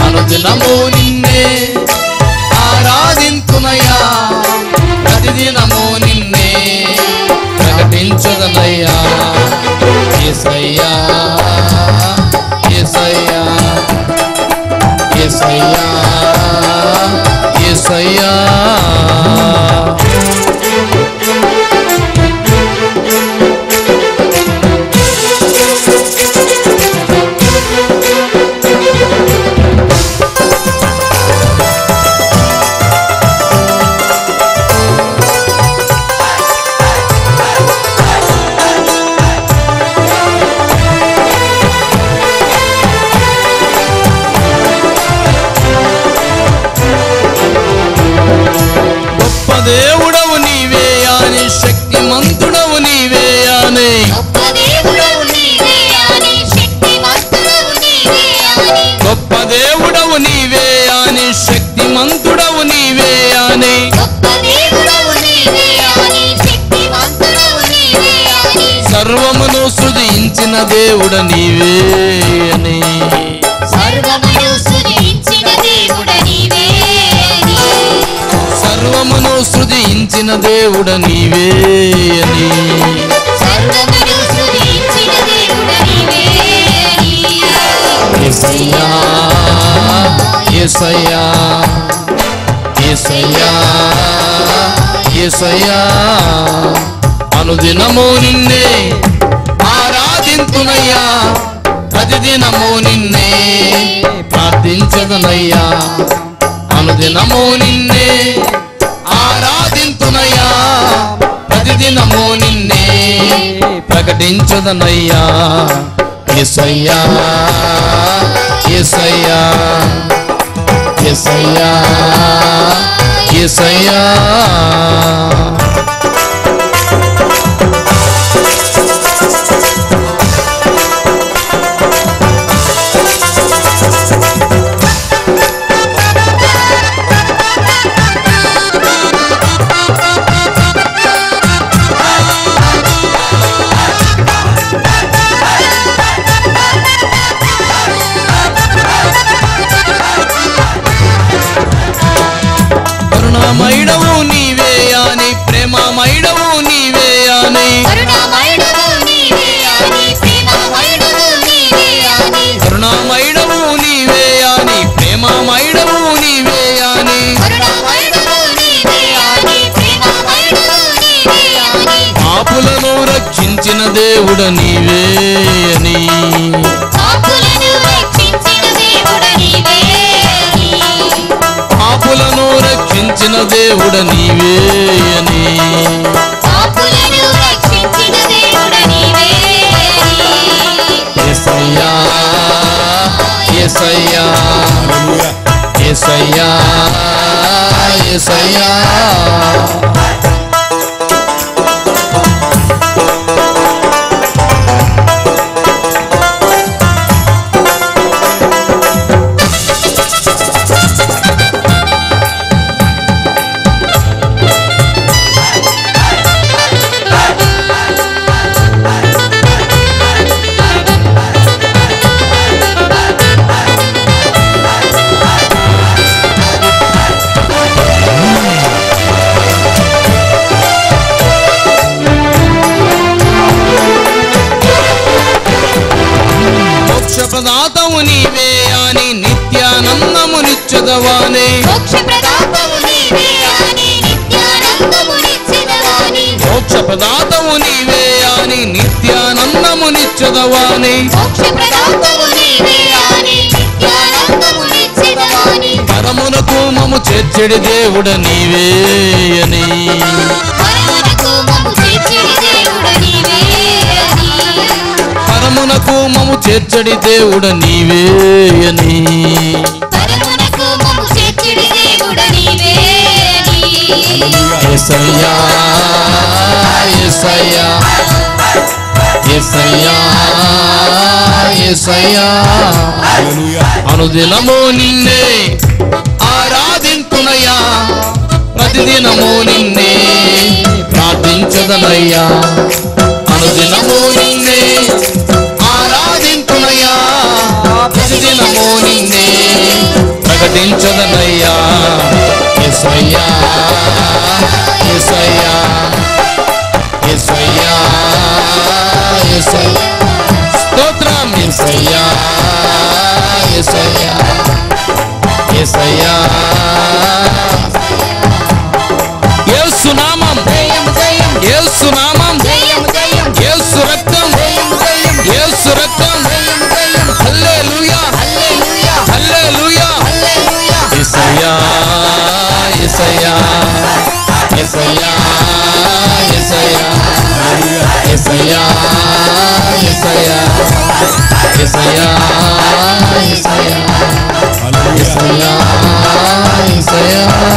అనుదినము నిన్నే ఆరాధింతునయ్యా, ప్రతిదినము నిన్నే ప్రకటించదనయ్యా. యేసయ్యా యేసయ్యా యేసయ్యా యేసయ్యా. దేవుడవు నీవే అని, శక్తిమంతుడవు నీవే అని, గొప్ప దేవుడవు నీవే అని, శక్తిమంతుడవు నీవే అని, సర్వమును సృజించిన దేవుడ నీవే అని, సర్వమును సృజించిన దేవుడ నీవే అని. యేసయ్యా యేసయ్యా యేసయ్యా యేసయ్యా. అనుదినము నిన్నే ఆరాధింతునయ్యా, ప్రతిదినము నిన్నే ప్రార్థించదనయ్యా. అనుదినము నిన్నే ఆరాధింతునయ్యా, ప్రతిదినము నిన్నే ప్రకటించదనయ్యా. యేసయ్యా యేసయ్యా యేసయ్యా యేసయ్యా. కరుణామయుడవు నీవే అని, ప్రేమమయుడవు నీవే అని, కరుణామయుడవు నీవే అని, ప్రేమమయుడవు నీవే అని, పాపులను రక్షించిన దేవుడ నీవే అని, పాపులను రక్షించిన దేవుడ నీవే అని. యేసయ్యా యేసయ్యా యేసయ్యా యేసయ్యా. ప్రదాతవు నీవే అని, నిత్యానందము నిత్యదవానే, మోక్ష ప్రదాతవు నీవే అని, నిత్యానందము నిత్యదవానే, పరమునకు మము చేర్చెడి దేవుడ నీవే అని, పరమునకు మము చేర్చడి దేవుడ నీవే అని. యేసయ్యా యేసయ్యా యేసయ్యా యేసయ్యా. అనుదినము నిన్నే ఆరాధింతునయ్యా, ప్రతిదినము నిన్నే ప్రార్థించదనయ్యా. అనుదినము నిన్నే ఆరాధింతునయ్యా, ప్రతిదినము నిత్యము నిన్నే ప్రకటించదనయ్యా యేసయ్యా యేసయ్యా యేసయ్యా యేసయ్యా స్తోత్రం యేసయ్యా యేసయ్యా యేసయ్యా యేసు నామం యేసు నామం యేసు రక్తం యేసు రక్తం హల్లెలూయా హల్లెలూయా యేసయ్యా యేసయ్యా యేసయ్యా యేసయ్యా యేసయ్యా యేసయ్యా యేసయ్యా యేసయ్యా యేసయ్యా యేసయ్యా